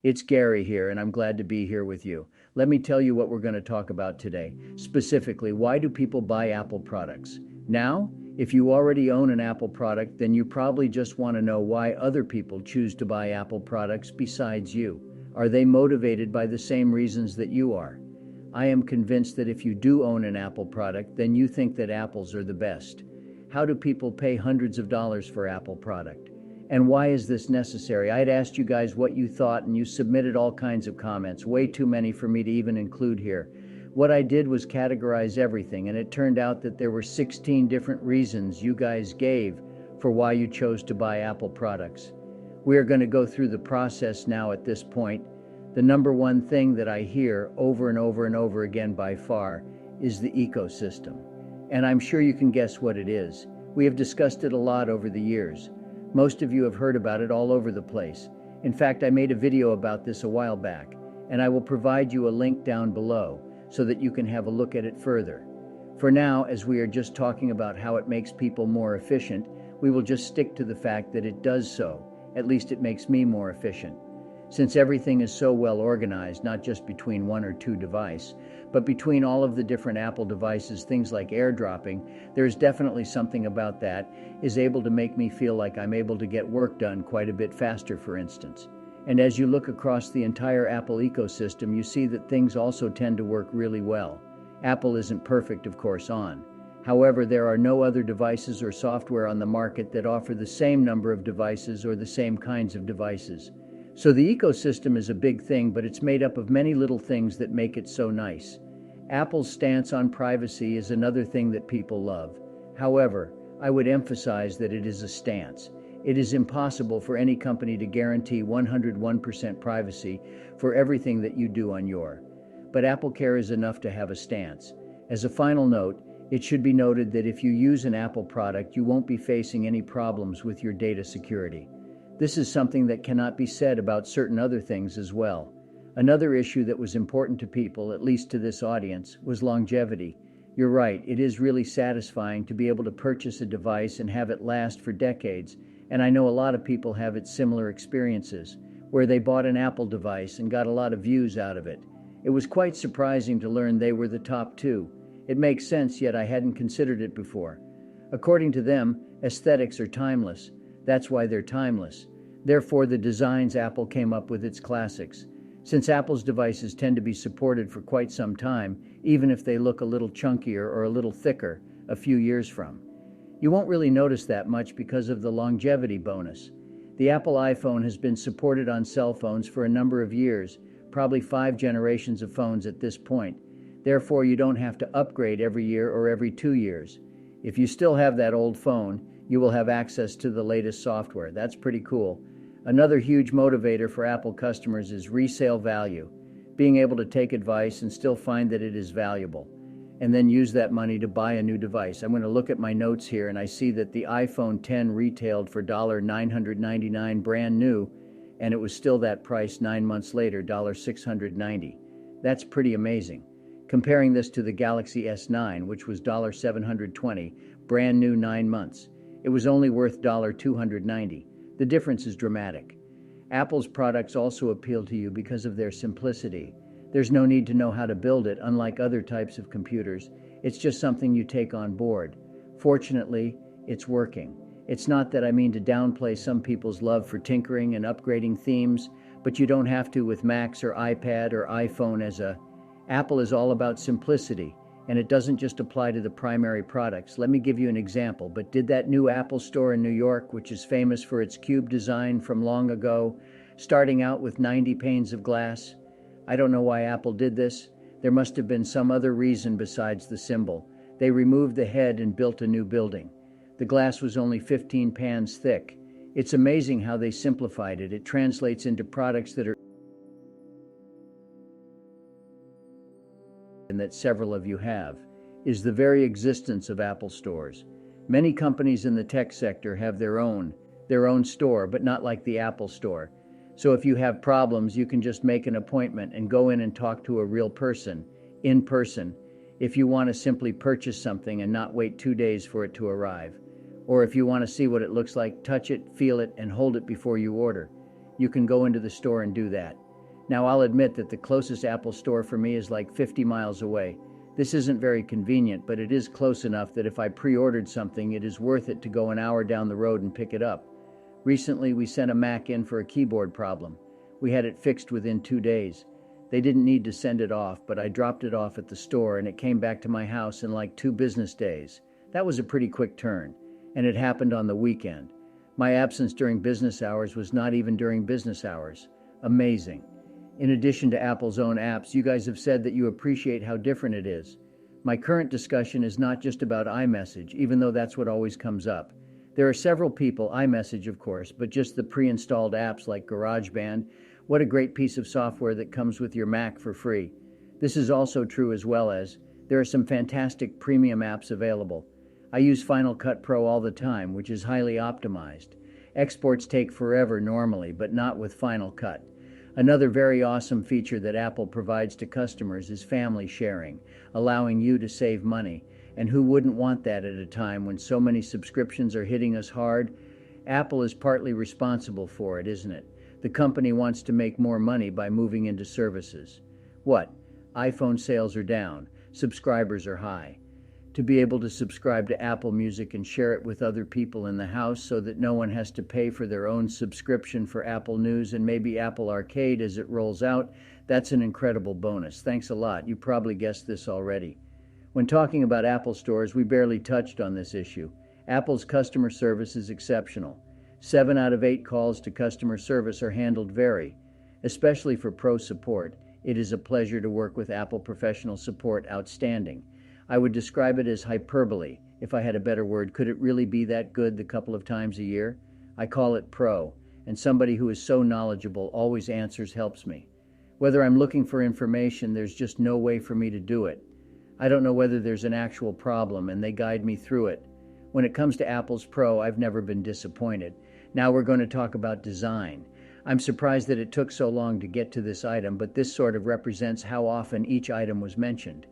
It's Gary here, and I'm glad to be here with you. Let me tell you what we're going to talk about today. Specifically, why do people buy Apple products? Now, if you already own an Apple product, then you probably just want to know why other people choose to buy Apple products besides you. Are they motivated by the same reasons that you are? I am convinced that if you do own an Apple product, then you think that apples are the best. How do people pay hundreds of dollars for Apple product? And why is this necessary? I had asked you guys what you thought, and you submitted all kinds of comments, way too many for me to even include here. What I did was categorize everything, and it turned out that there were 16 different reasons you guys gave for why you chose to buy Apple products. We are going to go through the process now at this point. The number one thing that I hear over and over and over again by far is the ecosystem. And I'm sure you can guess what it is. We have discussed it a lot over the years. Most of you have heard about it all over the place. In fact, I made a video about this a while back, and I will provide you a link down below so that you can have a look at it further. For now, as we are just talking about how it makes people more efficient, we will just stick to the fact that it does so. At least it makes me more efficient. Since everything is so well organized, not just between one or two devices, but between all of the different Apple devices, things like airdropping, there's definitely something about that is able to make me feel like I'm able to get work done quite a bit faster, for instance. And as you look across the entire Apple ecosystem, you see that things also tend to work really well. Apple isn't perfect, of course, However, there are no other devices or software on the market that offer the same number of devices or the same kinds of devices. So the ecosystem is a big thing, but it's made up of many little things that make it so nice. Apple's stance on privacy is another thing that people love. However, I would emphasize that it is a stance. It is impossible for any company to guarantee 101% privacy for everything that you do on your. But AppleCare is enough to have a stance. As a final note, it should be noted that if you use an Apple product, you won't be facing any problems with your data security. This is something that cannot be said about certain other things as well. Another issue that was important to people, at least to this audience, was longevity. You're right, it is really satisfying to be able to purchase a device and have it last for decades, and I know a lot of people have had similar experiences, where they bought an Apple device and got a lot of views out of it. It was quite surprising to learn they were the top two. It makes sense, yet I hadn't considered it before. According to them, aesthetics are timeless. That's why they're timeless. Therefore, the designs Apple came up with its classics. Since Apple's devices tend to be supported for quite some time, even if they look a little chunkier or a little thicker a few years from. You won't really notice that much because of the longevity bonus. The Apple iPhone has been supported on cell phones for a number of years, probably 5 generations of phones at this point. Therefore, you don't have to upgrade every year or every 2 years. If you still have that old phone, you will have access to the latest software. That's pretty cool. Another huge motivator for Apple customers is resale value, being able to take advice and still find that it is valuable, and then use that money to buy a new device. I'm going to look at my notes here, and I see that the iPhone X retailed for $999 brand new, and it was still that price 9 months later, $690. That's pretty amazing. Comparing this to the Galaxy S9, which was $720, brand new 9 months. It was only worth $290. The difference is dramatic. Apple's products also appeal to you because of their simplicity. There's no need to know how to build it, unlike other types of computers. It's just something you take on board. Fortunately, it's working. It's not that I mean to downplay some people's love for tinkering and upgrading themes, but you don't have to with Macs or iPad or iPhone Apple is all about simplicity, and it doesn't just apply to the primary products. Let me give you an example. But did that new Apple store in New York, which is famous for its cube design from long ago, starting out with 90 panes of glass? I don't know why Apple did this. There must have been some other reason besides the symbol. They removed the head and built a new building. The glass was only 15 pans thick. It's amazing how they simplified it. It translates into products that are and that several of you have, is the very existence of Apple stores. Many companies in the tech sector have their own store, but not like the Apple store. So if you have problems, you can just make an appointment and go in and talk to a real person, in person, if you want to simply purchase something and not wait 2 days for it to arrive. Or if you want to see what it looks like, touch it, feel it, and hold it before you order. You can go into the store and do that. Now, I'll admit that the closest Apple store for me is like 50 miles away. This isn't very convenient, but it is close enough that if I pre-ordered something, it is worth it to go an hour down the road and pick it up. Recently, we sent a Mac in for a keyboard problem. We had it fixed within 2 days. They didn't need to send it off, but I dropped it off at the store and it came back to my house in like 2 business days. That was a pretty quick turn, and it happened on the weekend. My absence during business hours was not even during business hours. Amazing. In addition to Apple's own apps, you guys have said that you appreciate how different it is. My current discussion is not just about iMessage, even though that's what always comes up. There are several people, iMessage of course, but just the pre-installed apps like GarageBand. What a great piece of software that comes with your Mac for free. This is also true as well as, there are some fantastic premium apps available. I use Final Cut Pro all the time, which is highly optimized. Exports take forever normally, but not with Final Cut. Another very awesome feature that Apple provides to customers is family sharing, allowing you to save money. And who wouldn't want that at a time when so many subscriptions are hitting us hard? Apple is partly responsible for it, isn't it? The company wants to make more money by moving into services. What? iPhone sales are down, subscribers are high. To be able to subscribe to Apple Music and share it with other people in the house so that no one has to pay for their own subscription for Apple News and maybe Apple Arcade as it rolls out, that's an incredible bonus. Thanks a lot. You probably guessed this already. When talking about Apple stores, we barely touched on this issue. Apple's customer service is exceptional. 7 out of 8 calls to customer service are handled especially for pro support. It is a pleasure to work with Apple professional support. Outstanding. I would describe it as hyperbole. If I had a better word, could it really be that good the couple of times a year? I call it pro, and somebody who is so knowledgeable always answers helps me. Whether I'm looking for information, there's just no way for me to do it. I don't know whether there's an actual problem, and they guide me through it. When it comes to Apple's Pro, I've never been disappointed. Now we're going to talk about design. I'm surprised that it took so long to get to this item, but this sort of represents how often each item was mentioned.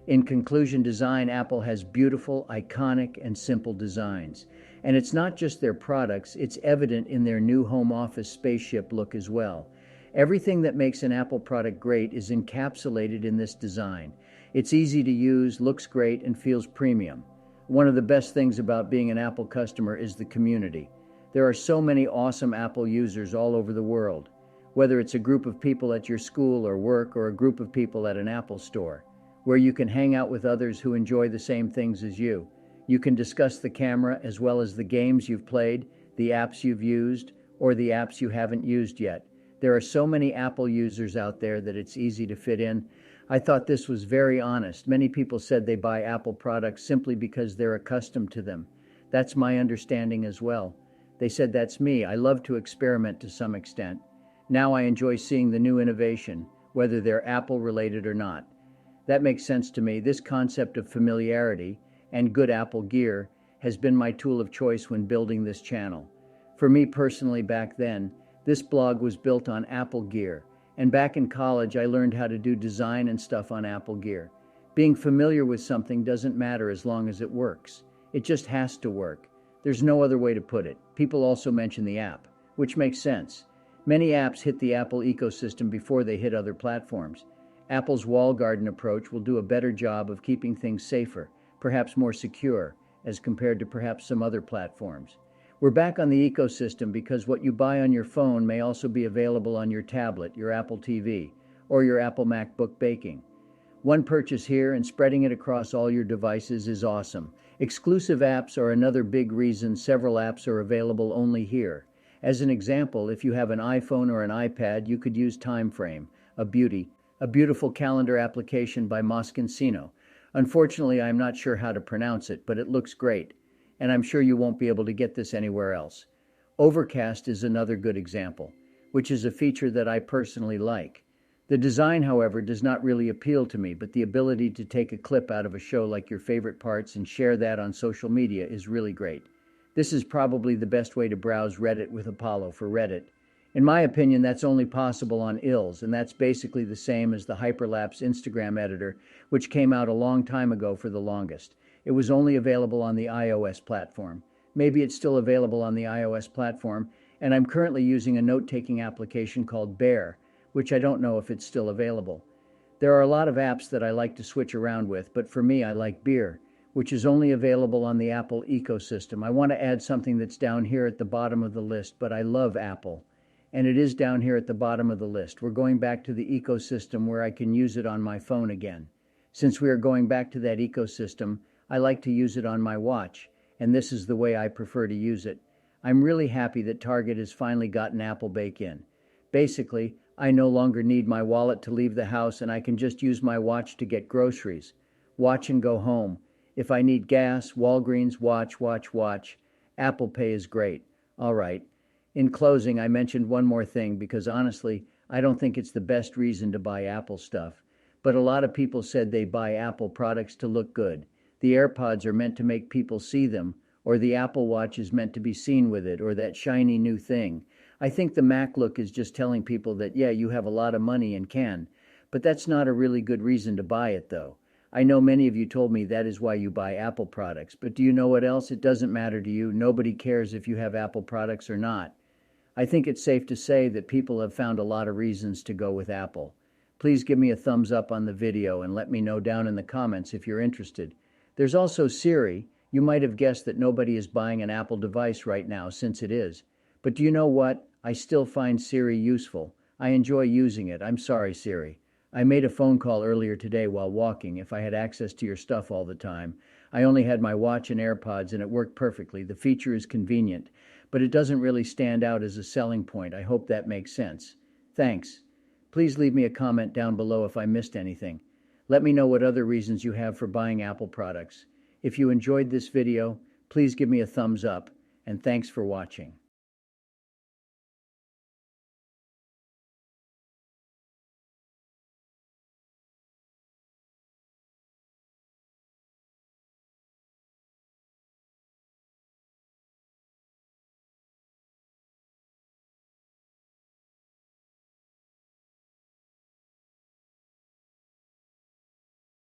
In conclusion, design, Apple has beautiful, iconic, and simple designs. And it's not just their products, it's evident in their new home office spaceship look as well. Everything that makes an Apple product great is encapsulated in this design. It's easy to use, looks great, and feels premium. One of the best things about being an Apple customer is the community. There are so many awesome Apple users all over the world, whether it's a group of people at your school or work or a group of people at an Apple store, where you can hang out with others who enjoy the same things as you. You can discuss the camera as well as the games you've played, the apps you've used, or the apps you haven't used yet. There are so many Apple users out there that it's easy to fit in. I thought this was very honest. Many people said they buy Apple products simply because they're accustomed to them. That's my understanding as well. They said that's me. I love to experiment to some extent. Now I enjoy seeing the new innovation, whether they're Apple related or not. That makes sense to me. This concept of familiarity and good Apple gear has been my tool of choice when building this channel. For me personally back then, this blog was built on Apple gear. And back in college, I learned how to do design and stuff on Apple gear. Being familiar with something doesn't matter as long as it works. It just has to work. There's no other way to put it. People also mention the app, which makes sense. Many apps hit the Apple ecosystem before they hit other platforms. Apple's walled garden approach will do a better job of keeping things safer, perhaps more secure, as compared to perhaps some other platforms. We're back on the ecosystem because what you buy on your phone may also be available on your tablet, your Apple TV, or your Apple MacBook baking. One purchase here and spreading it across all your devices is awesome. Exclusive apps are another big reason several apps are available only here. As an example, if you have an iPhone or an iPad, you could use Timeframe, a beautiful calendar application by Moschino. Unfortunately, I'm not sure how to pronounce it, but it looks great. And I'm sure you won't be able to get this anywhere else. Overcast is another good example, which is a feature that I personally like. The design, however, does not really appeal to me, but the ability to take a clip out of a show like your favorite parts and share that on social media is really great. This is probably the best way to browse Reddit with Apollo for Reddit. In my opinion, that's only possible on ILS, and that's basically the same as the Hyperlapse Instagram editor, which came out a long time ago for the longest. It was only available on the iOS platform. Maybe it's still available on the iOS platform, and I'm currently using a note-taking application called Bear, which I don't know if it's still available. There are a lot of apps that I like to switch around with, but for me, I like beer, which is only available on the Apple ecosystem. I want to add something that's down here at the bottom of the list, but I love Apple. And it is down here at the bottom of the list. We're going back to the ecosystem where I can use it on my phone again. Since we are going back to that ecosystem, I like to use it on my watch, and this is the way I prefer to use it. I'm really happy that Target has finally gotten Apple Pay in. Basically, I no longer need my wallet to leave the house and I can just use my watch to get groceries. Watch and go home. If I need gas, Walgreens, watch. Apple Pay is great. All right. In closing, I mentioned one more thing because honestly, I don't think it's the best reason to buy Apple stuff. But a lot of people said they buy Apple products to look good. The AirPods are meant to make people see them, or the Apple Watch is meant to be seen with it, or that shiny new thing. I think the Mac look is just telling people that, yeah, you have a lot of money and can. But that's not a really good reason to buy it, though. I know many of you told me that is why you buy Apple products. But do you know what else? It doesn't matter to you. Nobody cares if you have Apple products or not. I think it's safe to say that people have found a lot of reasons to go with Apple. Please give me a thumbs up on the video and let me know down in the comments if you're interested. There's also Siri. You might have guessed that nobody is buying an Apple device right now since it is. But do you know what? I still find Siri useful. I enjoy using it. I'm sorry, Siri. I made a phone call earlier today while walking. If I had access to your stuff all the time, I only had my watch and AirPods and it worked perfectly. The feature is convenient, but it doesn't really stand out as a selling point. I hope that makes sense. Thanks. Please leave me a comment down below if I missed anything. Let me know what other reasons you have for buying Apple products. If you enjoyed this video, please give me a thumbs up, and thanks for watching.